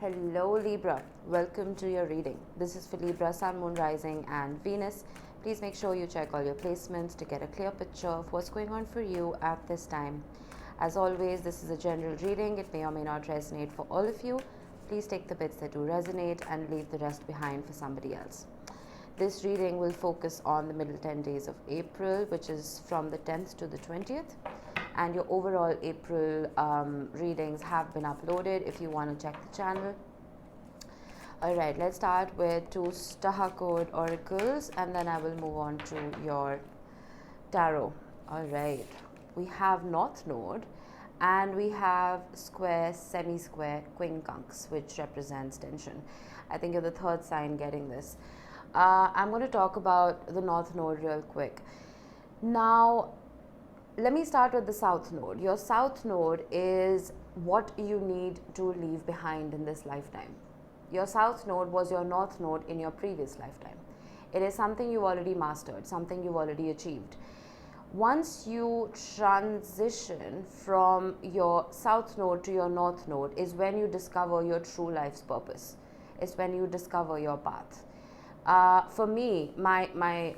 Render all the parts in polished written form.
Hello Libra, welcome to your reading. This is for Libra, Sun, Moon, Rising and Venus. Please make sure you check all your placements to get a clear picture of what's going on for you at this time. As always, this is a general reading. It may or may not resonate for all of you. Please take the bits that do resonate and leave the rest behind for somebody else. This reading will focus on the middle 10 days of April, which is from the 10th to the 20th. And your overall April readings have been uploaded if you want to check the channel. Alright, let's start with two star code oracles and then I will move on to your tarot. Alright, we have North Node and we have square, semi-square quincunx, which represents tension. I think you're the third sign getting this. I'm going to talk about the North Node real quick. Now, let me start with the South Node. Your South Node is what you need to leave behind in this lifetime. Your South Node was your North Node in your previous lifetime. It is something you've already mastered, something you've already achieved. Once you transition from your South Node to your North Node is when you discover your true life's purpose. It's when you discover your path. For me, my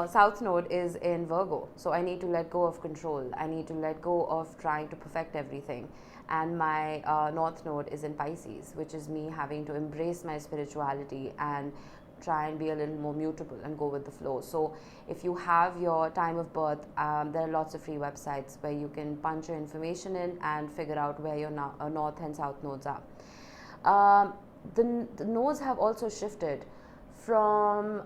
South Node is in Virgo, so I need to let go of control. I need to let go of trying to perfect everything. And my North Node is in Pisces, which is me having to embrace my spirituality and try and be a little more mutable and go with the flow. So if you have your time of birth, there are lots of free websites where you can punch your information in and figure out where your North and South nodes are. The nodes have also shifted from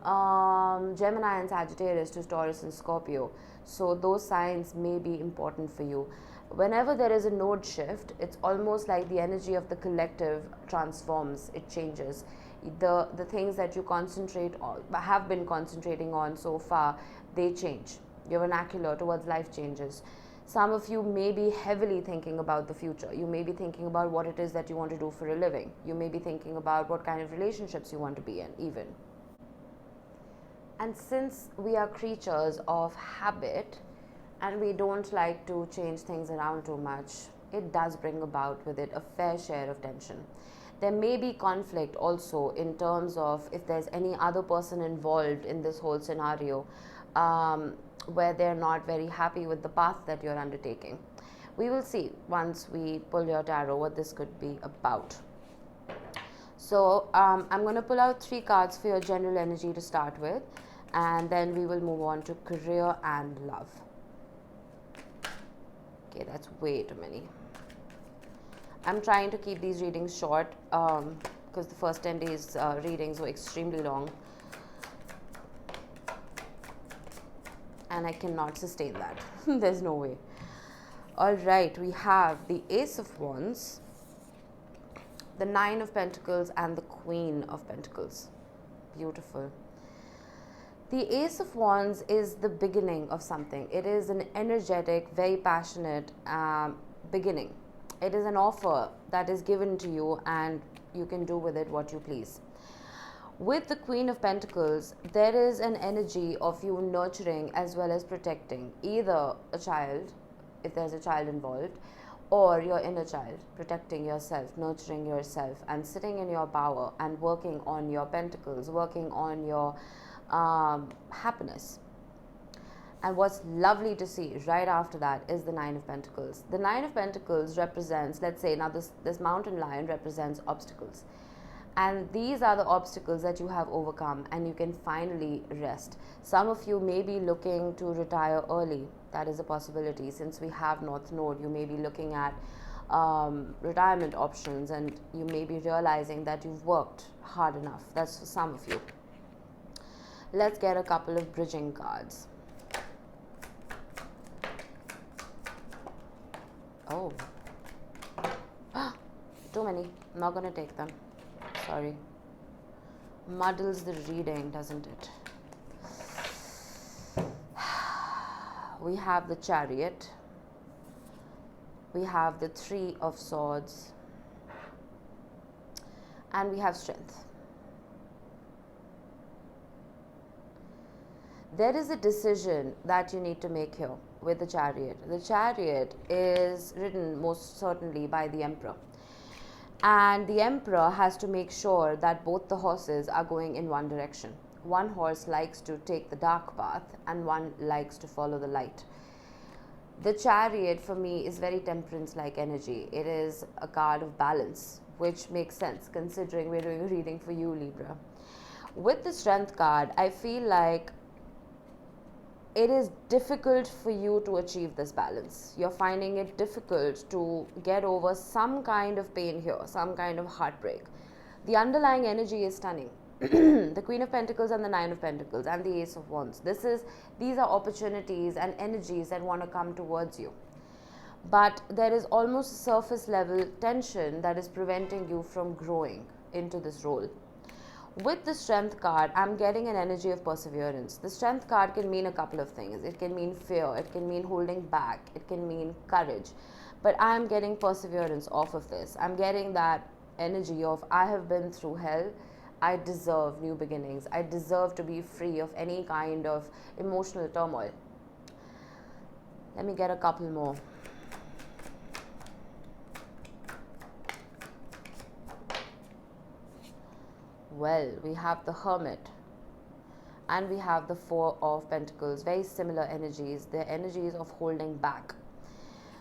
Gemini and Sagittarius to Taurus and Scorpio. So those signs may be important for you. Whenever there is a node shift, it's almost like the energy of the collective transforms, it changes. The things that you concentrate on, have been concentrating on so far, they change. Your vernacular towards life changes. Some of you may be heavily thinking about the future. You may be thinking about what it is that you want to do for a living. You may be thinking about what kind of relationships you want to be in, even. And since we are creatures of habit and we don't like to change things around too much, it does bring about with it a fair share of tension. There may be conflict also in terms of if there's any other person involved in this whole scenario where they're not very happy with the path that you're undertaking. We will see once we pull your tarot what this could be about. So I'm going to pull out 3 cards for your general energy to start with, and then we will move on to career and love. Okay, that's way too many. I'm trying to keep these readings short because the first 10 days readings were extremely long. And I cannot sustain that. There's no way. Alright, we have the Ace of Wands, the 9 of Pentacles and the Queen of Pentacles. Beautiful. The Ace of Wands is the beginning of something. It is an energetic, very passionate beginning. It is an offer that is given to you and you can do with it what you please. With the Queen of Pentacles, there is an energy of you nurturing as well as protecting either a child, if there's a child involved, or your inner child, protecting yourself, nurturing yourself, and sitting in your power and working on your pentacles, working on your happiness. And what's lovely to see right after that is the 9 of Pentacles. The 9 of Pentacles represents, let's say, now this mountain lion represents obstacles. And these are the obstacles that you have overcome and you can finally rest. Some of you may be looking to retire early. That is a possibility. Since we have North Node, you may be looking at retirement options and you may be realizing that you've worked hard enough. That's for some of you. Let's get a couple of bridging cards. Oh. Too many. I'm not going to take them. Sorry. Muddles the reading, doesn't it? We have the Chariot. We have the 3 of Swords. And we have Strength. There is a decision that you need to make here with the Chariot. The Chariot is written most certainly by the Emperor. And the emperor has to make sure that both the horses are going in one direction. One horse likes to take the dark path and one likes to follow the light. The chariot for me is very temperance like energy. It is a card of balance, which makes sense considering we're doing a reading for you, Libra. With the strength card, I feel like it is difficult for you to achieve this balance. You're finding it difficult to get over some kind of pain here, some kind of heartbreak. The underlying energy is stunning. The Queen of Pentacles and the Nine of Pentacles and the Ace of Wands. These are opportunities and energies that want to come towards you. But there is almost a surface level tension that is preventing you from growing into this role. With the strength card, I'm getting an energy of perseverance. The strength card can mean a couple of things. It can mean fear, it can mean holding back, it can mean courage. But I am getting perseverance off of this. I'm getting that energy of I have been through hell. I deserve new beginnings. I deserve to be free of any kind of emotional turmoil. Let me get a couple more. Well, we have the Hermit and we have the Four of Pentacles. Very similar energies. They're energies of holding back,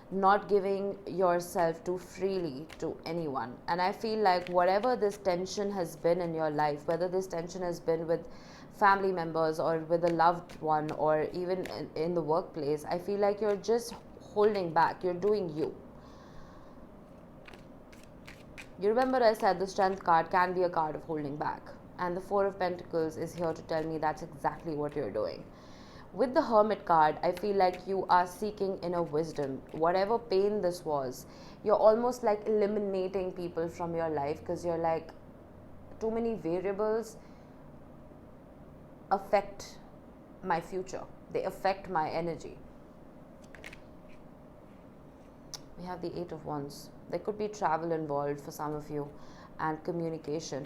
not giving yourself too freely to anyone. And I feel like whatever this tension has been in your life, whether this tension has been with family members or with a loved one or even in the workplace, I feel like you're just holding back. You're doing you. You remember I said the strength card can be a card of holding back. And the Four of Pentacles is here to tell me that's exactly what you're doing. With the Hermit card, I feel like you are seeking inner wisdom. Whatever pain this was, you're almost like eliminating people from your life because you're like, too many variables affect my future. They affect my energy. We have the Eight of Wands. There could be travel involved for some of you and communication.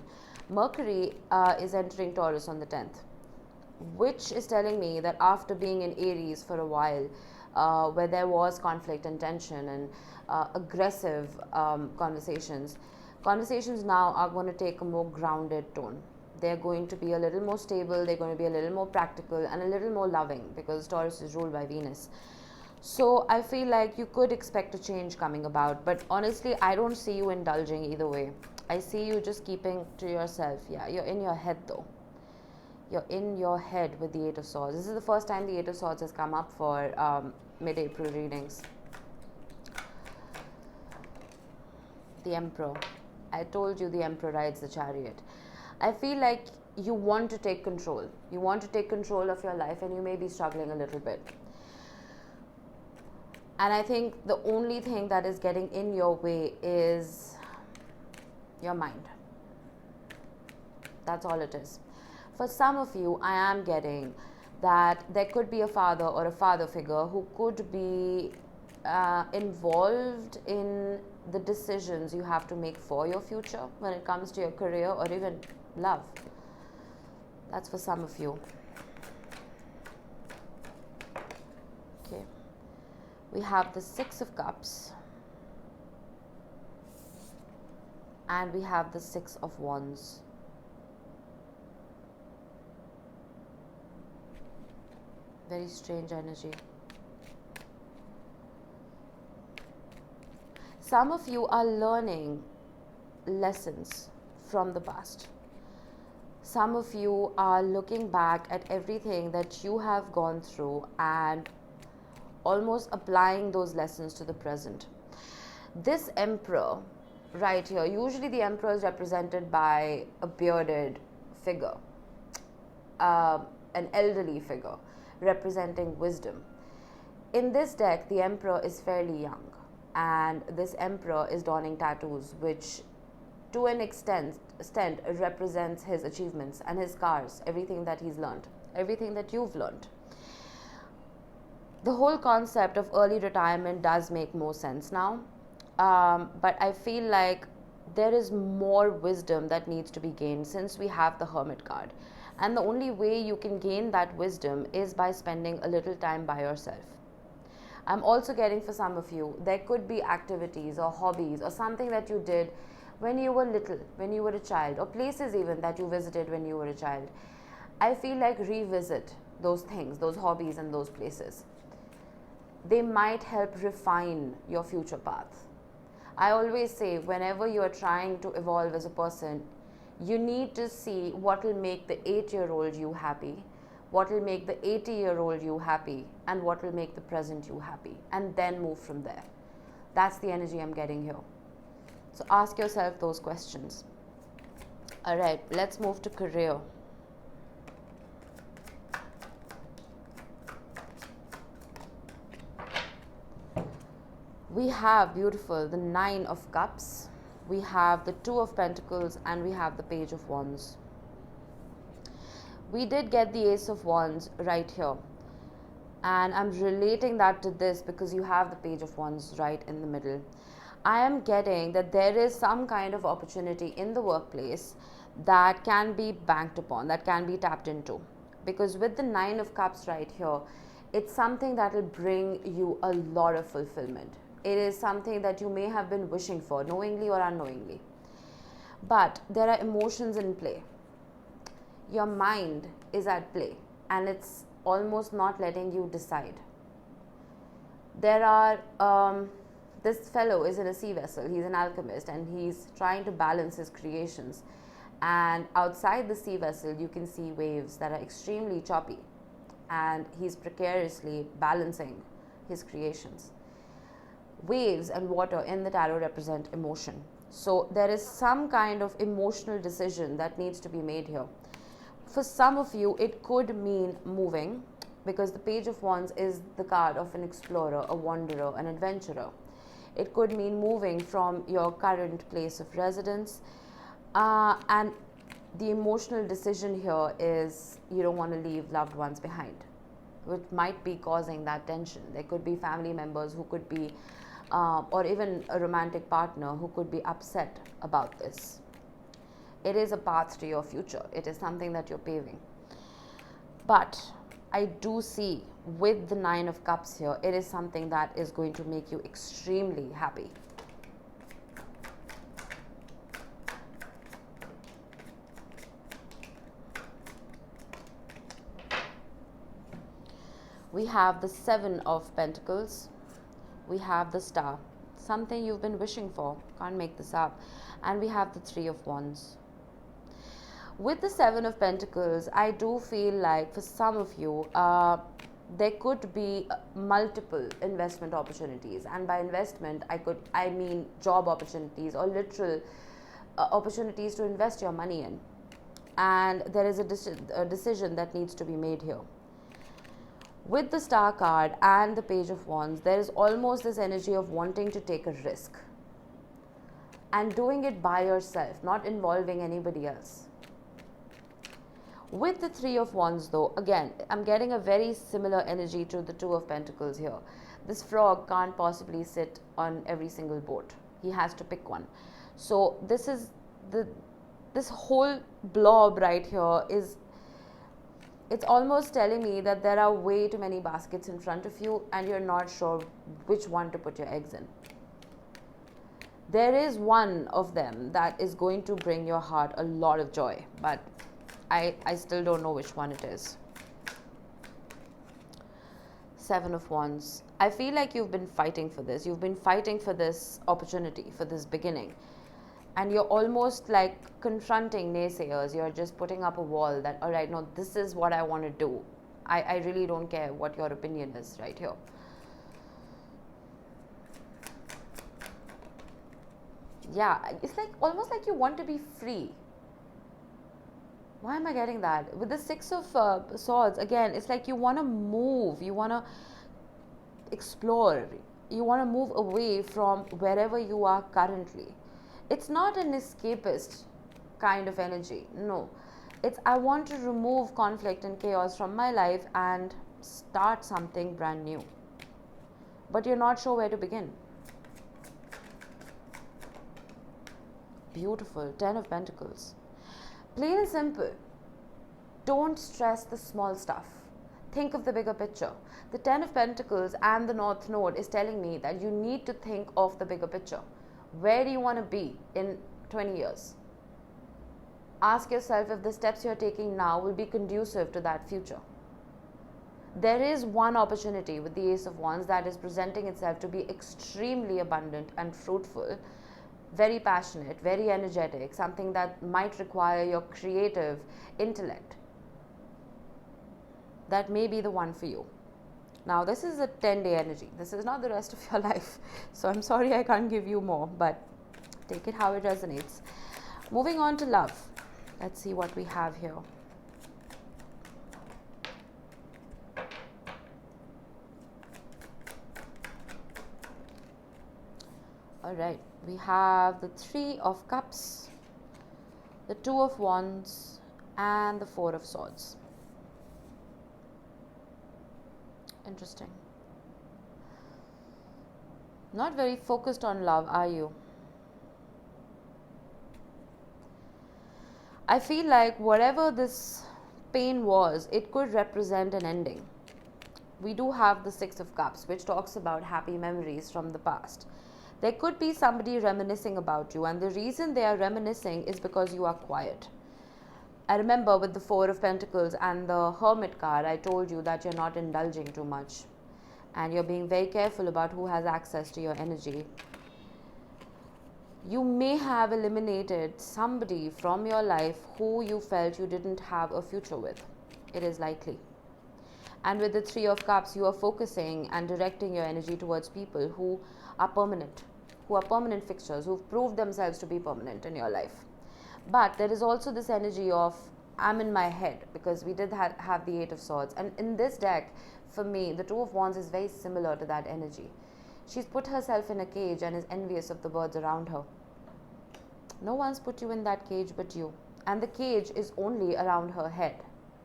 Mercury is entering Taurus on the 10th, which is telling me that after being in Aries for a while, where there was conflict and tension and aggressive conversations now are going to take a more grounded tone. They're going to be a little more stable, they're going to be a little more practical and a little more loving because Taurus is ruled by Venus. So I feel like you could expect a change coming about, but honestly, I don't see you indulging either way. I see you just keeping to yourself. Yeah, you're in your head though. You're in your head with the Eight of Swords. This is the first time the Eight of Swords has come up for mid-April readings. The Emperor. I told you the Emperor rides the chariot. I feel like you want to take control. You want to take control of your life and you may be struggling a little bit. And I think the only thing that is getting in your way is your mind. That's all it is. For some of you, I am getting that there could be a father or a father figure who could be involved in the decisions you have to make for your future when it comes to your career or even love. That's for some of you. Okay. We have the Six of Cups and we have the Six of Wands. Very strange energy. Some of you are learning lessons from the past. Some of you are looking back at everything that you have gone through and almost applying those lessons to the present. This Emperor right here, usually the Emperor is represented by a bearded figure, an elderly figure representing wisdom. In this deck, the Emperor is fairly young and this Emperor is donning tattoos, which to an extent represents his achievements and his scars, everything that he's learned, everything that you've learned. The whole concept of early retirement does make more sense now, but I feel like there is more wisdom that needs to be gained since we have the Hermit card. And the only way you can gain that wisdom is by spending a little time by yourself. I'm also getting for some of you, there could be activities or hobbies or something that you did when you were little, when you were a child, or places even that you visited when you were a child. I feel like revisit those things, those hobbies and those places. They might help refine your future path. I always say, whenever you are trying to evolve as a person, you need to see what will make the 8-year-old you happy, what will make the 80-year-old you happy, and what will make the present you happy, and then move from there. That's the energy I'm getting here. So ask yourself those questions. All right, let's move to career. We have, beautiful, the 9 of Cups, we have the 2 of Pentacles, and we have the Page of Wands. We did get the Ace of Wands right here, and I'm relating that to this because you have the Page of Wands right in the middle. I am getting that there is some kind of opportunity in the workplace that can be banked upon, that can be tapped into, because with the 9 of Cups right here, it's something that will bring you a lot of fulfillment. It is something that you may have been wishing for, knowingly or unknowingly. But there are emotions in play. Your mind is at play, and it's almost not letting you decide. There are, this fellow is in a sea vessel, he's an alchemist, and he's trying to balance his creations. And outside the sea vessel, you can see waves that are extremely choppy, and he's precariously balancing his creations. Waves and water in the tarot represent emotion. So there is some kind of emotional decision that needs to be made here. For some of you, it could mean moving, because the Page of Wands is the card of an explorer, a wanderer, an adventurer. It could mean moving from your current place of residence, and the emotional decision here is you don't want to leave loved ones behind, which might be causing that tension. There could be family members who could be or even a romantic partner who could be upset about this. It is a path to your future. It is something that you're paving. But I do see with the 9 of Cups here, it is something that is going to make you extremely happy. We have the 7 of Pentacles. We have the Star, something you've been wishing for, can't make this up. And we have the 3 of Wands. With the 7 of Pentacles, I do feel like for some of you, there could be multiple investment opportunities. And by investment, I mean job opportunities or literal opportunities to invest your money in. And there is a decision that needs to be made here. With the Star card and the Page of Wands, there is almost this energy of wanting to take a risk and doing it by yourself, not involving anybody else. With the 3 of Wands though, again, I'm getting a very similar energy to the 2 of Pentacles here. This frog can't possibly sit on every single boat. He has to pick one. So this is this whole blob right here is, it's almost telling me that there are way too many baskets in front of you and you're not sure which one to put your eggs in. There is one of them that is going to bring your heart a lot of joy, but I still don't know which one it is. 7 of Wands. I feel like you've been fighting for this. You've been fighting for this opportunity, for this beginning. And you're almost like confronting naysayers. You're just putting up a wall that, all right, no, this is what I want to do. I really don't care what your opinion is right here. Yeah, it's like almost like you want to be free. Why am I getting that? With the 6 of Swords, again, it's like you want to move. You want to explore. You want to move away from wherever you are currently. It's not an escapist kind of energy. No. It's I want to remove conflict and chaos from my life and start something brand new. But you're not sure where to begin. Beautiful. 10 of Pentacles. Plain and simple. Don't stress the small stuff. Think of the bigger picture. The 10 of Pentacles and the North Node is telling me that you need to think of the bigger picture. Where do you want to be in 20 years. Ask yourself if the steps you're taking now will be conducive to that future. There is one opportunity with the Ace of Wands that is presenting itself to be extremely abundant and fruitful, very passionate, very energetic, something that might require your creative intellect. That may be the one for you. Now, this is a 10-day energy. This is not the rest of your life. So I'm sorry I can't give you more, but take it how it resonates. Moving on to love. Let's see what we have here. All right. We have the 3 of Cups, the 2 of Wands, and the 4 of Swords. Interesting. Not very focused on love, are you? I feel like whatever this pain was, it could represent an ending. We do have the 6 of Cups, which talks about happy memories from the past. There could be somebody reminiscing about you, and the reason they are reminiscing is because you are quiet. I remember with the 4 of Pentacles and the Hermit card, I told you that you're not indulging too much and you're being very careful about who has access to your energy. You may have eliminated somebody from your life who you felt you didn't have a future with. It is likely. And with the 3 of Cups, you are focusing and directing your energy towards people who are permanent fixtures, who've proved themselves to be permanent in your life. But there is also this energy of I'm in my head, because we did have the 8 of Swords. And in this deck, for me, the 2 of Wands is very similar to that energy. She's put herself in a cage and is envious of the birds around her. No one's put you in that cage but you. And the cage is only around her head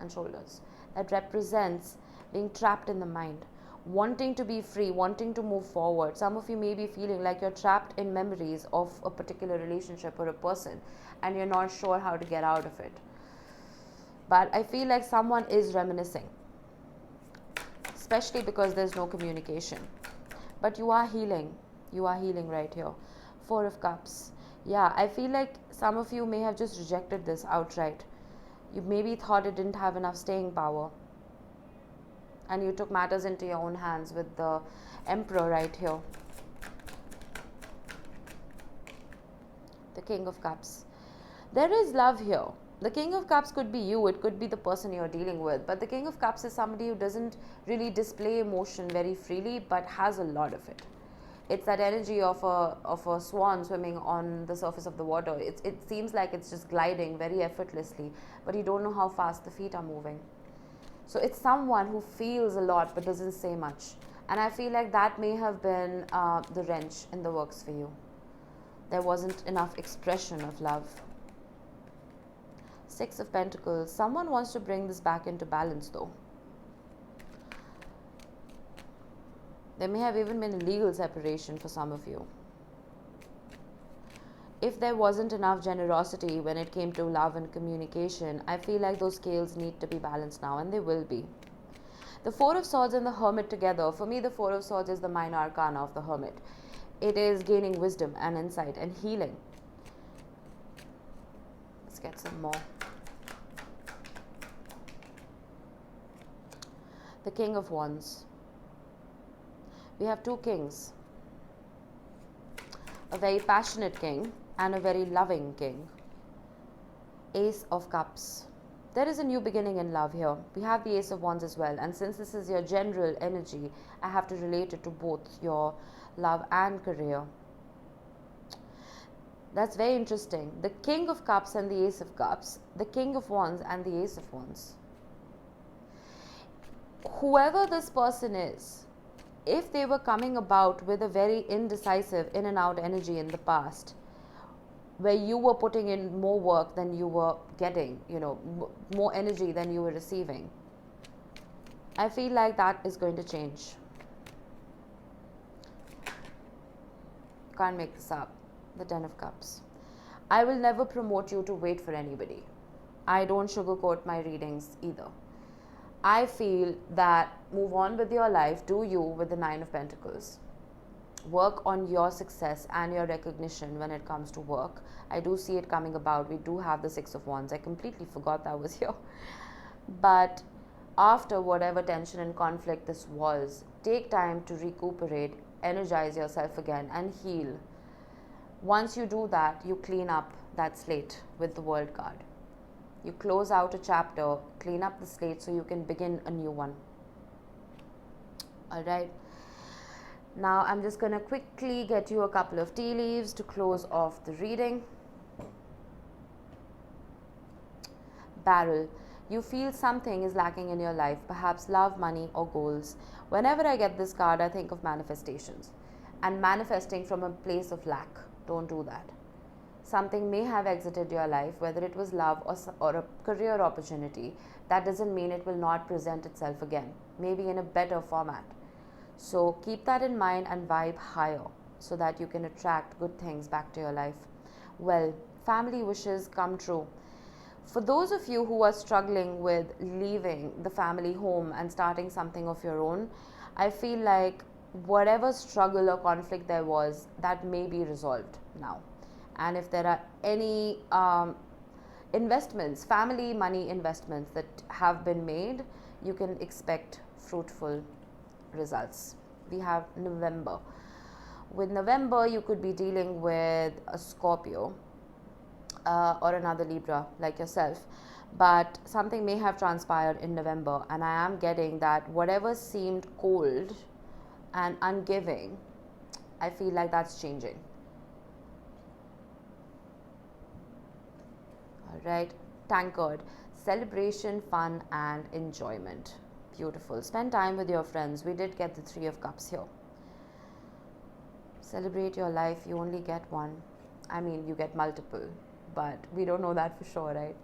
and shoulders. That represents being trapped in the mind, wanting to be free, wanting to move forward. Some of you may be feeling like you're trapped in memories of a particular relationship or a person and you're not sure how to get out of it. But I feel like someone is reminiscing, especially because there's no communication. But you are healing. You are healing right here. 4 of Cups. Yeah, I feel like some of you may have just rejected this outright. You maybe thought it didn't have enough staying power, and you took matters into your own hands with the Emperor right here. The King of Cups. There is love here. The King of Cups could be you, it could be the person you're dealing with. But the King of Cups is somebody who doesn't really display emotion very freely, but has a lot of it. It's that energy of a swan swimming on the surface of the water. It seems like it's just gliding very effortlessly, but you don't know how fast the feet are moving. So it's someone who feels a lot but doesn't say much. And I feel like that may have been the wrench in the works for you. There wasn't enough expression of love. 6 of Pentacles. Someone wants to bring this back into balance though. There may have even been a legal separation for some of you. If there wasn't enough generosity when it came to love and communication, I feel like those scales need to be balanced now, and they will be. The 4 of Swords and the Hermit together, for me the 4 of Swords is the minor arcana of the Hermit. It is gaining wisdom and insight and healing. Let's get some more. The King of Wands. We have 2 kings. A very passionate king and a very loving king. Ace of Cups. There is a new beginning in love here. We have the Ace of Wands as well. And since this is your general energy, I have to relate it to both your love and career. That's very interesting. The King of Cups and the Ace of Cups. The King of Wands and the Ace of Wands. Whoever this person is, if they were coming about with a very indecisive in and out energy in the past, where you were putting in more work than you were getting, more energy than you were receiving, I feel like that is going to change. Can't make this up. The 10 of Cups. I will never promote you to wait for anybody. I don't sugarcoat my readings either. I feel that move on with your life, do you with the 9 of Pentacles. work on your success and your recognition when it comes to work. I do see it coming about. We do have the Six of Wands. I completely forgot that was here. But after whatever tension and conflict this was, take time to recuperate, energize yourself again, and heal. Once you do that, you clean up that slate with the World card. You close out a chapter, clean up the slate so you can begin a new one. Alright. Now I'm just going to quickly get you a couple of tea leaves to close off the reading. Barrel. You feel something is lacking in your life, perhaps love, money, or goals. Whenever I get this card, I think of manifestations and manifesting from a place of lack. Don't do that. Something may have exited your life, whether it was love or a career opportunity. That doesn't mean it will not present itself again, maybe in a better format. So keep that in mind and vibe higher so that you can attract good things back to your life. Well, family wishes come true. For those of you who are struggling with leaving the family home and starting something of your own, I feel like whatever struggle or conflict there was, that may be resolved now. And if there are any investments, family money investments that have been made, you can expect fruitful results. We have November. With November, you could be dealing with a Scorpio or another Libra like yourself, but something may have transpired in November, and I am getting that whatever seemed cold and ungiving, I feel like that's changing. Alright, Tankard. Celebration, fun, and enjoyment. Beautiful. Spend time with your friends. We did get the Three of Cups here. Celebrate your life. You only get one. I mean, you get multiple, but we don't know that for sure, right?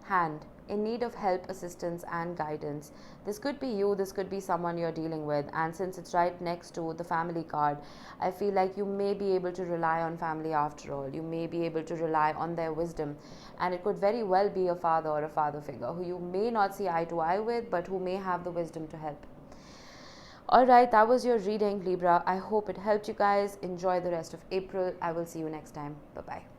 Hand. In need of help, assistance, and guidance. This could be you, this could be someone you're dealing with, and since it's right next to the family card, I feel like you may be able to rely on family after all. You may be able to rely on their wisdom, and it could very well be a father or a father figure who you may not see eye to eye with, but who may have the wisdom to help. Alright, that was your reading, Libra. I hope it helped you guys. Enjoy the rest of April. I will see you next time. Bye-bye.